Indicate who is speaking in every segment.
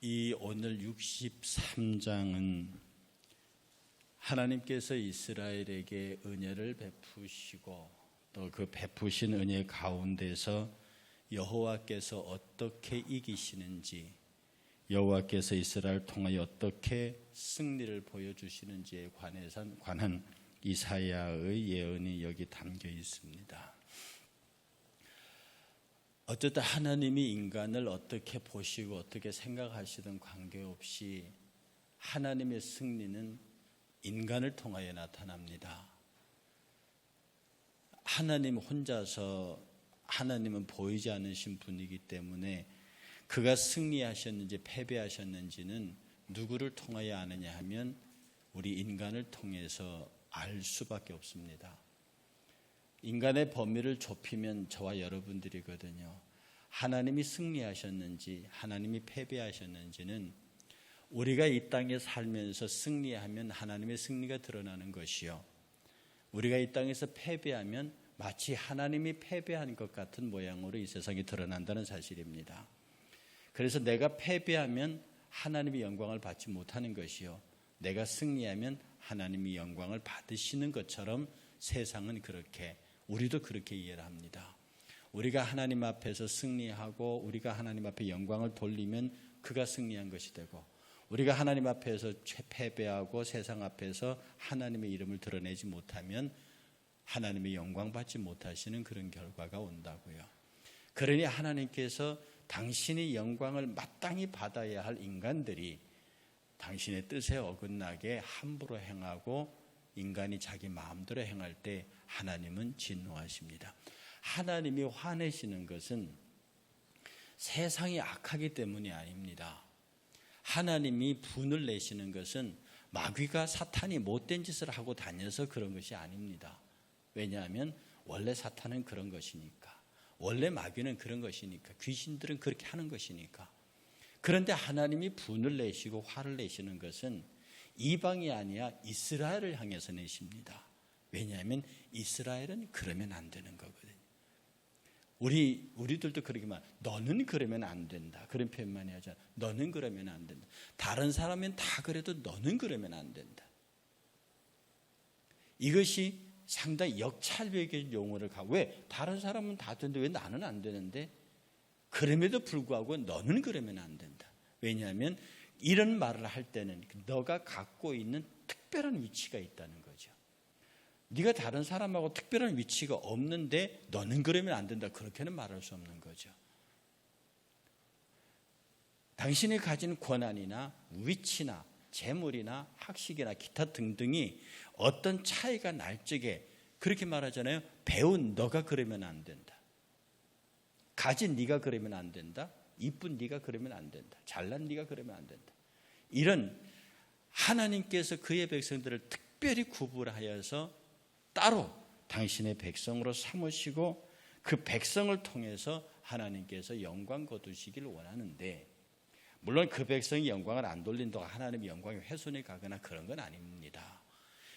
Speaker 1: 이 오늘 63장은 하나님께서 이스라엘에게 은혜를 베푸시고 또 그 베푸신 은혜 가운데서 여호와께서 어떻게 이기시는지, 여호와께서 이스라엘을 통하여 어떻게 승리를 보여주시는지에 관한 이사야의 예언이 여기 담겨 있습니다. 어쨌든 하나님이 인간을 어떻게 보시고 어떻게 생각하시든 관계없이 하나님의 승리는 인간을 통하여 나타납니다. 하나님 혼자서, 하나님은 보이지 않으신 분이기 때문에 그가 승리하셨는지 패배하셨는지는 누구를 통하여 아느냐 하면 우리 인간을 통해서 알 수밖에 없습니다. 인간의 범위를 좁히면 저와 여러분들이거든요. 하나님이 승리하셨는지 하나님이 패배하셨는지는 우리가 이 땅에 살면서 승리하면 하나님의 승리가 드러나는 것이요, 우리가 이 땅에서 패배하면 마치 하나님이 패배한 것 같은 모양으로 이 세상에 드러난다는 사실입니다. 그래서 내가 패배하면 하나님의 영광을 받지 못하는 것이요, 내가 승리하면 하나님의 영광을 받으시는 것처럼 세상은 그렇게, 우리도 그렇게 이해를 합니다. 우리가 하나님 앞에서 승리하고 우리가 하나님 앞에 영광을 돌리면 그가 승리한 것이 되고, 우리가 하나님 앞에서 패배하고 세상 앞에서 하나님의 이름을 드러내지 못하면 하나님의 영광 받지 못하시는 그런 결과가 온다고요. 그러니 하나님께서 당신의 영광을 마땅히 받아야 할 인간들이 당신의 뜻에 어긋나게 함부로 행하고 인간이 자기 마음대로 행할 때 하나님은 진노하십니다. 하나님이 화내시는 것은 세상이 악하기 때문이 아닙니다. 하나님이 분을 내시는 것은 마귀가, 사탄이 못된 짓을 하고 다녀서 그런 것이 아닙니다. 왜냐하면 원래 사탄은 그런 것이니까, 원래 마귀는 그런 것이니까, 귀신들은 그렇게 하는 것이니까. 그런데 하나님이 분을 내시고 화를 내시는 것은 이방이 아니라 이스라엘을 향해서 내십니다. 왜냐하면 이스라엘은 그러면 안 되는 거거든요. 우리들도 그렇게 말, 너는 그러면 안 된다, 그런 표현 많이 하잖아. 너는 그러면 안 된다. 다른 사람은 다 그래도 너는 그러면 안 된다. 이것이 상당히 역찰벽의 용어를 가고, 왜 다른 사람은 다 되는데 왜 나는 안 되는데, 그럼에도 불구하고 너는 그러면 안 된다. 왜냐하면 이런 말을 할 때는 너가 갖고 있는 특별한 위치가 있다는 거죠. 네가 다른 사람하고 특별한 위치가 없는데 너는 그러면 안 된다, 그렇게는 말할 수 없는 거죠. 당신이 가진 권한이나 위치나 재물이나 학식이나 기타 등등이 어떤 차이가 날 적에 그렇게 말하잖아요. 배운 너가 그러면 안 된다, 가진 네가 그러면 안 된다, 이쁜 네가 그러면 안 된다, 잘난 네가 그러면 안 된다. 이런 하나님께서 그의 백성들을 특별히 구분하여서 따로 당신의 백성으로 삼으시고 그 백성을 통해서 하나님께서 영광 거두시길 원하는데, 물론 그 백성이 영광을 안 돌린다고 하나님의 영광이 훼손해 가거나 그런 건 아닙니다.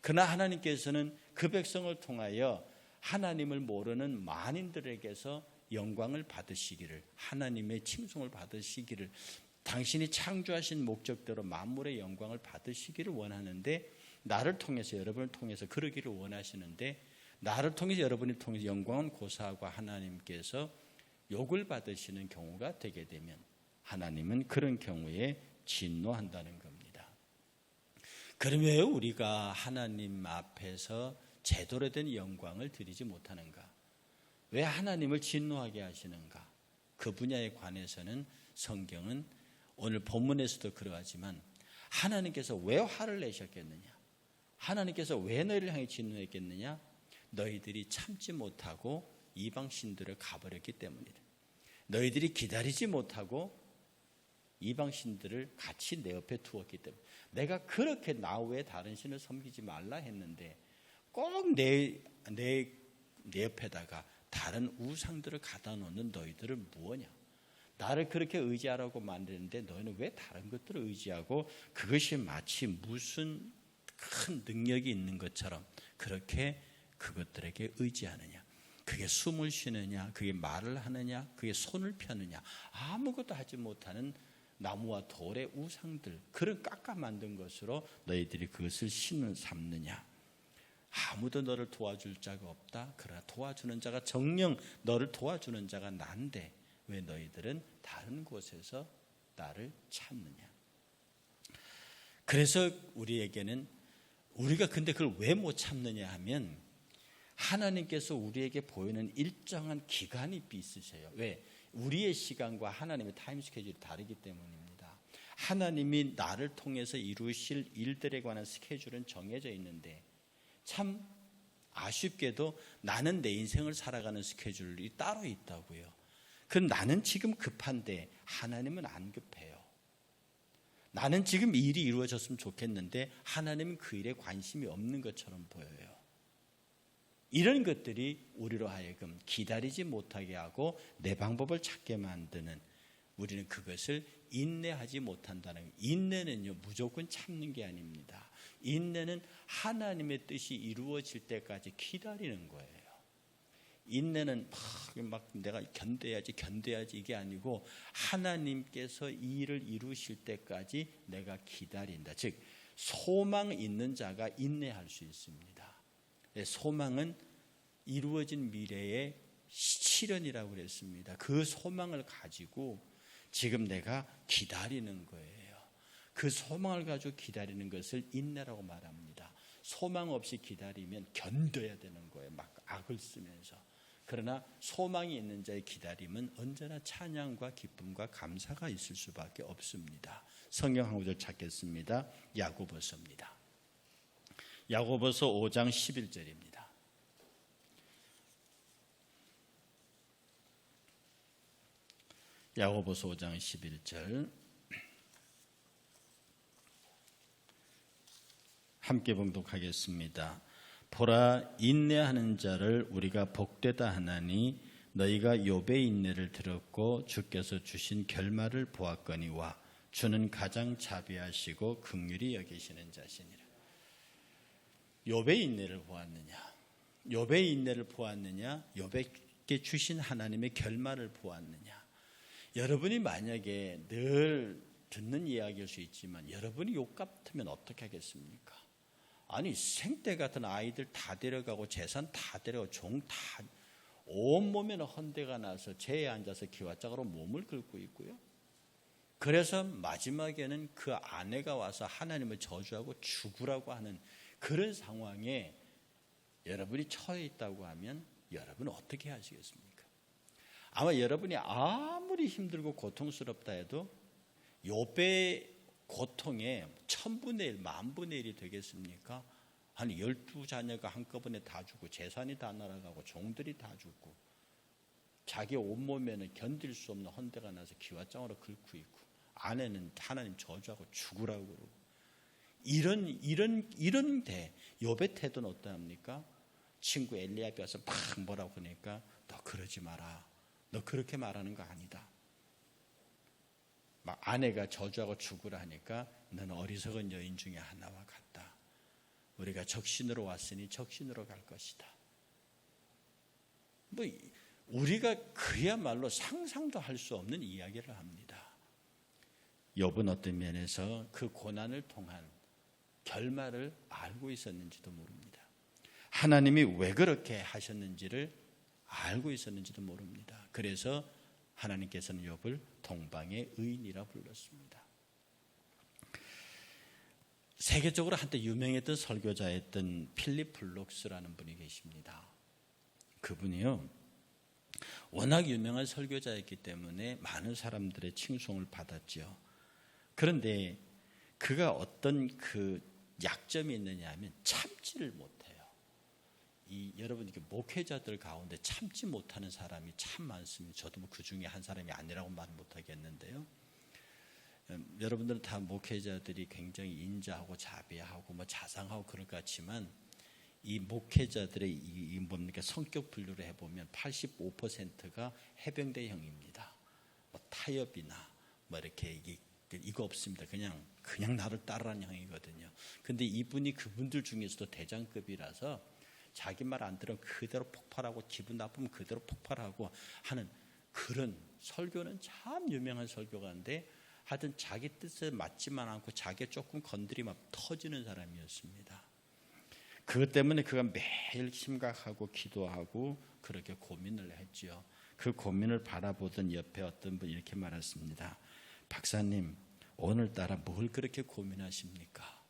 Speaker 1: 그러나 하나님께서는 그 백성을 통하여 하나님을 모르는 만인들에게서 영광을 받으시기를, 하나님의 칭송을 받으시기를, 당신이 창조하신 목적대로 만물의 영광을 받으시기를 원하는데, 나를 통해서, 여러분을 통해서 그러기를 원하시는데, 나를 통해서 여러분이 통해서 영광은 고사하고 하나님께서 욕을 받으시는 경우가 되게 되면 하나님은 그런 경우에 진노한다는 겁니다. 그럼 왜 우리가 하나님 앞에서 제대로 된 영광을 드리지 못하는가? 왜 하나님을 진노하게 하시는가? 그 분야에 관해서는 성경은 오늘 본문에서도 그러하지만 하나님께서 왜 화를 내셨겠느냐? 하나님께서 왜 너희를 향해 진노했겠느냐? 너희들이 참지 못하고 이방 신들을 가버렸기 때문이다. 너희들이 기다리지 못하고 이방 신들을 같이 내 옆에 두었기 때문에. 내가 그렇게 나 외에 다른 신을 섬기지 말라 했는데 꼭 내 옆에다가 다른 우상들을 갖다 놓는 너희들은 무엇이냐? 나를 그렇게 의지하라고 만드는데 너희는 왜 다른 것들을 의지하고 그것이 마치 무슨 큰 능력이 있는 것처럼 그렇게 그것들에게 의지하느냐? 그게 숨을 쉬느냐, 그게 말을 하느냐, 그게 손을 펴느냐, 아무것도 하지 못하는 나무와 돌의 우상들, 그런 깎아 만든 것으로 너희들이 그것을 신을 삼느냐? 아무도 너를 도와줄 자가 없다. 그러나 도와주는 자가 정녕 너를 도와주는 자가 난데 왜 너희들은 다른 곳에서 나를 찾느냐? 그래서 우리에게는 우리가 근데 그걸 왜 못 참느냐 하면 하나님께서 우리에게 보이는 일정한 기간이 있으세요. 왜? 우리의 시간과 하나님의 타임 스케줄이 다르기 때문입니다. 하나님이 나를 통해서 이루실 일들에 관한 스케줄은 정해져 있는데 참 아쉽게도 나는 내 인생을 살아가는 스케줄이 따로 있다고요. 그럼 나는 지금 급한데 하나님은 안 급해요. 나는 지금 일이 이루어졌으면 좋겠는데 하나님은 그 일에 관심이 없는 것처럼 보여요. 이런 것들이 우리로 하여금 기다리지 못하게 하고 내 방법을 찾게 만드는, 우리는 그것을 인내하지 못한다는 거예요. 인내는요 무조건 참는 게 아닙니다. 인내는 하나님의 뜻이 이루어질 때까지 기다리는 거예요. 인내는 막 내가 견뎌야지 이게 아니고 하나님께서 이 일을 이루실 때까지 내가 기다린다. 즉 소망 있는 자가 인내할 수 있습니다. 소망은 이루어진 미래의 실현이라고 그랬습니다. 그 소망을 가지고 지금 내가 기다리는 거예요. 그 소망을 가지고 기다리는 것을 인내라고 말합니다. 소망 없이 기다리면 견뎌야 되는 거예요. 막 악을 쓰면서. 그러나 소망이 있는 자의 기다림은 언제나 찬양과 기쁨과 감사가 있을 수밖에 없습니다. 성경 한 구절 찾겠습니다. 야고보서입니다. 야고보서 5장 11절입니다. 야고보서 5장 11절 함께 봉독하겠습니다. 보라, 인내하는 자를 우리가 복되다 하나니 너희가 욥의 인내를 들었고 주께서 주신 결말을 보았거니와 주는 가장 자비하시고 긍휼히 여기시는 자시니라. 욥의 인내를 보았느냐? 욥의 인내를 보았느냐? 욥에게 주신 하나님의 결말을 보았느냐? 여러분이 만약에 늘 듣는 이야기일 수 있지만 여러분이 욥 같으면 어떻게 하겠습니까? 아니 생떼 같은 아이들 다 데려가고 재산 다 데려가고 종 다 온몸에는 헌대가 나서 재에 앉아서 기와짝으로 몸을 긁고 있고요. 그래서 마지막에는 그 아내가 와서 하나님을 저주하고 죽으라고 하는 그런 상황에 여러분이 처해 있다고 하면 여러분은 어떻게 하시겠습니까? 아마 여러분이 아무리 힘들고 고통스럽다 해도 욥의 고통에 1000분의 1, 10,000분의 1이 되겠습니까? 아니 12자녀가 한꺼번에 다 죽고 재산이 다 날아가고 종들이 다 죽고 자기 온몸에는 견딜 수 없는 헌대가 나서 기와장으로 긁고 있고 아내는 하나님 저주하고 죽으라고 그러고 이런 욥의 태도는 어떠합니까? 친구 엘리야비 와서 막 뭐라고 하니까 너 그러지 마라. 너 그렇게 말하는 거 아니다. 막 아내가 저주하고 죽으라 하니까 너는 어리석은 여인 중에 하나와 같다. 우리가 적신으로 왔으니 적신으로 갈 것이다. 뭐 우리가 그야말로 상상도 할 수 없는 이야기를 합니다. 욥은 어떤 면에서 그 고난을 통한 결말을 알고 있었는지도 모릅니다. 하나님이 왜 그렇게 하셨는지를 알고 있었는지도 모릅니다. 그래서 하나님께서는 욥을 동방의 의인이라 불렀습니다. 세계적으로 한때 유명했던 설교자였던 필립 블록스라는 분이 계십니다. 그분이요 워낙 유명한 설교자였기 때문에 많은 사람들의 칭송을 받았죠. 그런데 그가 어떤 그 약점이 있느냐 하면 참지를 못해요. 여러분 목회자들 가운데 참지 못하는 사람이 참 많습니다. 저도 뭐 그 중에 한 사람이 아니라고 말 못하겠는데요. 여러분들은 다 목회자들이 굉장히 인자하고 자비하고 뭐 자상하고 그럴 것 같지만 이 목회자들의 이 뭡니까 성격 분류를 해보면 85%가 해병대형입니다. 뭐 타협이나 뭐 이렇게 이거 없습니다. 그냥 나를 따르라는 형이거든요. 근데 이분이 그분들 중에서도 대장급이라서 자기 말 안 들으면 그대로 폭발하고 기분 나쁘면 그대로 폭발하고 하는 그런 설교는 참 유명한 설교가인데 하여튼 자기 뜻에 맞지만 않고 자기 조금 건드리면 터지는 사람이었습니다. 그것 때문에 그가 매일 심각하고 기도하고 그렇게 고민을 했지요. 그 고민을 바라보던 옆에 어떤 분이 이렇게 말했습니다. 박사님, 오늘따라 뭘 그렇게 고민하십니까?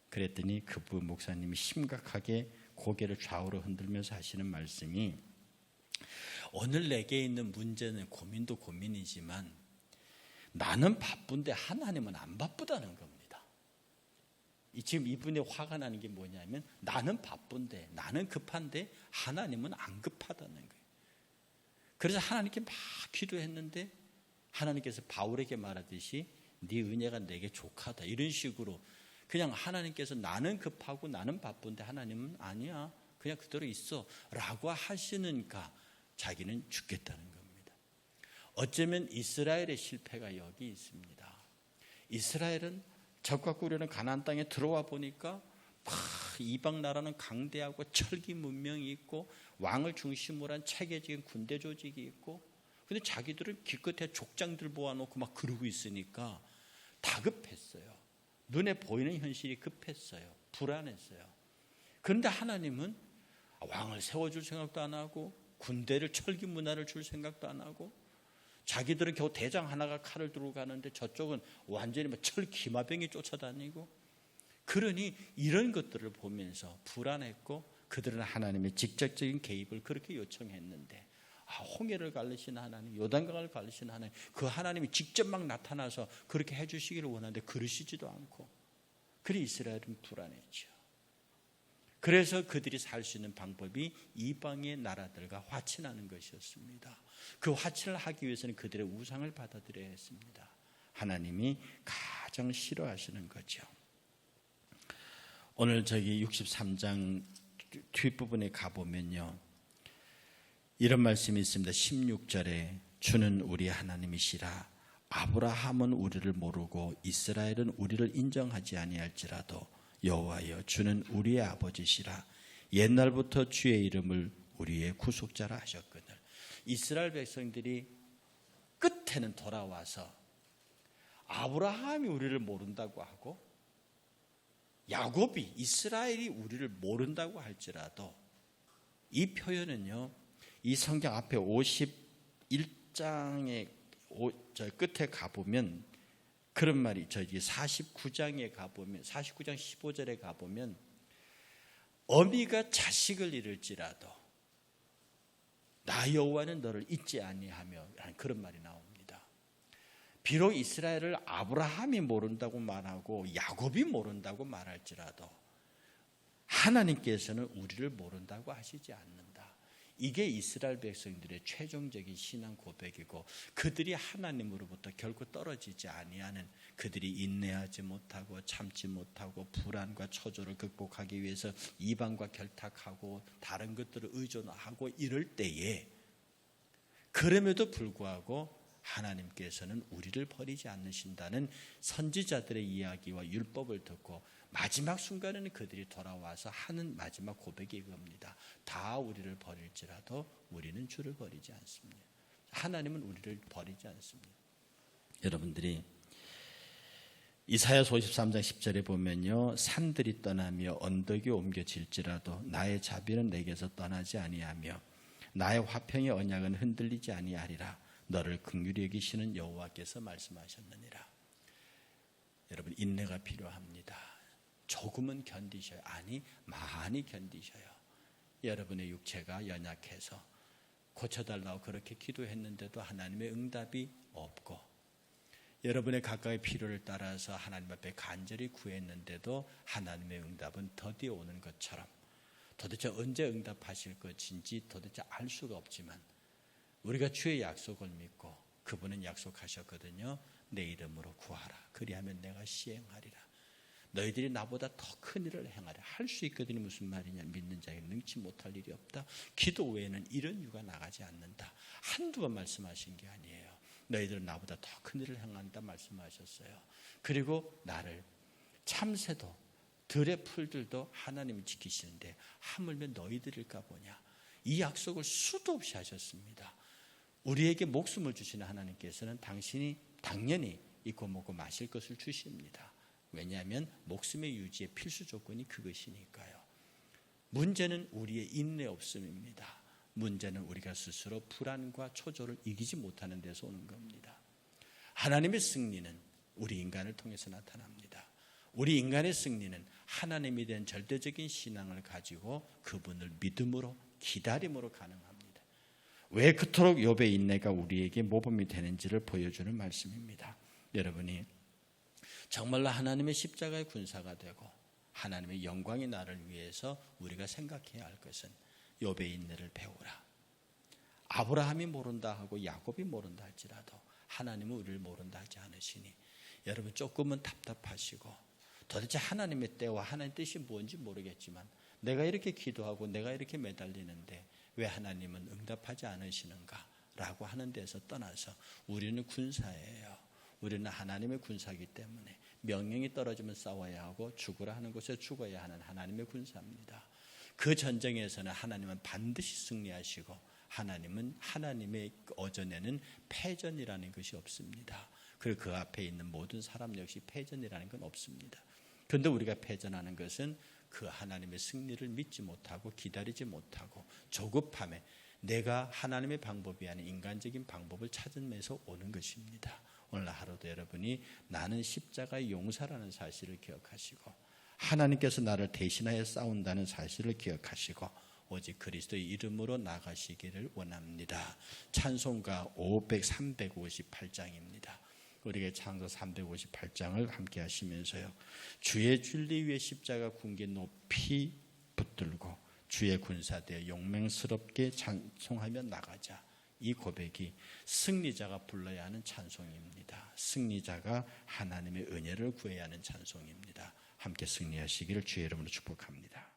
Speaker 1: 그랬더니 그분 목사님이 심각하게 고개를 좌우로 흔들면서 하시는 말씀이, 오늘 내게 있는 문제는 고민도 고민이지만 나는 바쁜데 하나님은 안 바쁘다는 겁니다. 지금 이분이 화가 나는 게 뭐냐면 나는 바쁜데, 나는 급한데 하나님은 안 급하다는 거예요. 그래서 하나님께 막 기도했는데 하나님께서 바울에게 말하듯이 네 은혜가 내게 족하다, 이런 식으로 그냥 하나님께서 나는 급하고 나는 바쁜데 하나님은 아니야, 그냥 그대로 있어 라고 하시니까 자기는 죽겠다는 겁니다. 어쩌면 이스라엘의 실패가 여기 있습니다. 이스라엘은 적과 꾸려는 가나안 땅에 들어와 보니까 이방 나라는 강대하고 철기 문명이 있고 왕을 중심으로 한 체계적인 군대 조직이 있고, 근데 자기들은 기껏해 족장들 모아놓고 막 그러고 있으니까 다급했어요. 눈에 보이는 현실이 급했어요. 불안했어요. 그런데 하나님은 왕을 세워줄 생각도 안 하고 군대를, 철기 문화를 줄 생각도 안 하고, 자기들은 겨우 대장 하나가 칼을 들고 가는데 저쪽은 완전히 철 기마병이 쫓아다니고, 그러니 이런 것들을 보면서 불안했고, 그들은 하나님의 직접적인 개입을 그렇게 요청했는데, 홍해를 가르신 하나님, 요단강을 가르신 하나님, 그 하나님이 직접 막 나타나서 그렇게 해주시기를 원하는데 그러시지도 않고, 그래 이스라엘은 불안했죠. 그래서 그들이 살 수 있는 방법이 이방의 나라들과 화친하는 것이었습니다. 그 화친을 하기 위해서는 그들의 우상을 받아들여야 했습니다. 하나님이 가장 싫어하시는 거죠. 오늘 저기 63장 뒷부분에 가보면요, 이런 말씀이 있습니다. 16절에 주는 우리 하나님이시라. 아브라함은 우리를 모르고 이스라엘은 우리를 인정하지 아니할지라도 여호와여, 주는 우리의 아버지시라. 옛날부터 주의 이름을 우리의 구속자라 하셨거늘. 이스라엘 백성들이 끝에는 돌아와서 아브라함이 우리를 모른다고 하고 야곱이, 이스라엘이 우리를 모른다고 할지라도, 이 표현은요, 이 성경 앞에 51장의 저 끝에 가보면 그런 말이, 저기 49장에 가보면, 49장 15절에 가보면 어미가 자식을 잃을지라도 나 여호와는 너를 잊지 아니하며 라는 그런 말이 나옵니다. 비록 이스라엘을 아브라함이 모른다고 말하고 야곱이 모른다고 말할지라도 하나님께서는 우리를 모른다고 하시지 않는다. 이게 이스라엘 백성들의 최종적인 신앙 고백이고, 그들이 하나님으로부터 결코 떨어지지 아니하는, 그들이 인내하지 못하고 참지 못하고 불안과 초조를 극복하기 위해서 이방과 결탁하고 다른 것들을 의존하고 이럴 때에, 그럼에도 불구하고 하나님께서는 우리를 버리지 않으신다는 선지자들의 이야기와 율법을 듣고 마지막 순간에는 그들이 돌아와서 하는 마지막 고백이 이겁니다. 다 우리를 버릴지라도 우리는 주를 버리지 않습니다. 하나님은 우리를 버리지 않습니다. 여러분들이 이사야서 53장 10절에 보면요, 산들이 떠나며 언덕이 옮겨질지라도 나의 자비는 내게서 떠나지 아니하며 나의 화평의 언약은 흔들리지 아니하리라. 너를 긍휼히 여기시는 여호와께서 말씀하셨느니라. 여러분, 인내가 필요합니다. 조금은 견디셔요. 아니, 많이 견디셔요. 여러분의 육체가 연약해서 고쳐달라고 그렇게 기도했는데도 하나님의 응답이 없고, 여러분의 각각의 필요를 따라서 하나님 앞에 간절히 구했는데도 하나님의 응답은 더디어 오는 것처럼, 도대체 언제 응답하실 것인지 도대체 알 수가 없지만 우리가 주의 약속을 믿고, 그분은 약속하셨거든요. 내 이름으로 구하라. 그리하면 내가 시행하리라. 너희들이 나보다 더 큰 일을 행하라. 할 수 있거든요. 무슨 말이냐. 믿는 자에게 능치 못할 일이 없다. 기도 외에는 이런 이유가 나가지 않는다. 한두 번 말씀하신 게 아니에요. 너희들은 나보다 더 큰 일을 행한다 말씀하셨어요. 그리고 나를, 참새도 들의 풀들도 하나님이 지키시는데 하물며 너희들일까 보냐. 이 약속을 수도 없이 하셨습니다. 우리에게 목숨을 주시는 하나님께서는 당신이 당연히 입고 먹고 마실 것을 주십니다. 왜냐하면 목숨의 유지의 필수 조건이 그것이니까요. 문제는 우리의 인내 없음입니다. 문제는 우리가 스스로 불안과 초조를 이기지 못하는 데서 오는 겁니다. 하나님의 승리는 우리 인간을 통해서 나타납니다. 우리 인간의 승리는 하나님에 대한 절대적인 신앙을 가지고 그분을 믿음으로 기다림으로 가능합니다. 왜 그토록 욥의 인내가 우리에게 모범이 되는지를 보여주는 말씀입니다. 여러분이 정말로 하나님의 십자가의 군사가 되고 하나님의 영광의 날을 위해서 우리가 생각해야 할 것은 욥의 인내를 배우라. 아브라함이 모른다 하고 야곱이 모른다 할지라도 하나님은 우리를 모른다 하지 않으시니 여러분 조금은 답답하시고 도대체 하나님의 때와 하나님의 뜻이 뭔지 모르겠지만 내가 이렇게 기도하고 내가 이렇게 매달리는데 왜 하나님은 응답하지 않으시는가 라고 하는 데서 떠나서 우리는 군사예요. 우리는 하나님의 군사이기 때문에 명령이 떨어지면 싸워야 하고 죽으라 하는 곳에 죽어야 하는 하나님의 군사입니다. 그 전쟁에서는 하나님은 반드시 승리하시고 하나님은 하나님의 어전에는 패전이라는 것이 없습니다. 그리고 그 앞에 있는 모든 사람 역시 패전이라는 건 없습니다. 그런데 우리가 패전하는 것은 그 하나님의 승리를 믿지 못하고 기다리지 못하고 조급함에 내가 하나님의 방법이 아닌 인간적인 방법을 찾으면서 오는 것입니다. 오늘 하루도 여러분이 나는 십자가의 용사라는 사실을 기억하시고 하나님께서 나를 대신하여 싸운다는 사실을 기억하시고 오직 그리스도의 이름으로 나가시기를 원합니다. 찬송가 358장입니다. 우리가 창조 358장을 함께 하시면서요. 주의 진리 위에 십자가 군기 높이 붙들고 주의 군사되어 용맹스럽게 찬송하며 나가자. 이 고백이 승리자가 불러야 하는 찬송입니다. 승리자가 하나님의 은혜를 구해야 하는 찬송입니다. 함께 승리하시기를 주의 이름으로 축복합니다.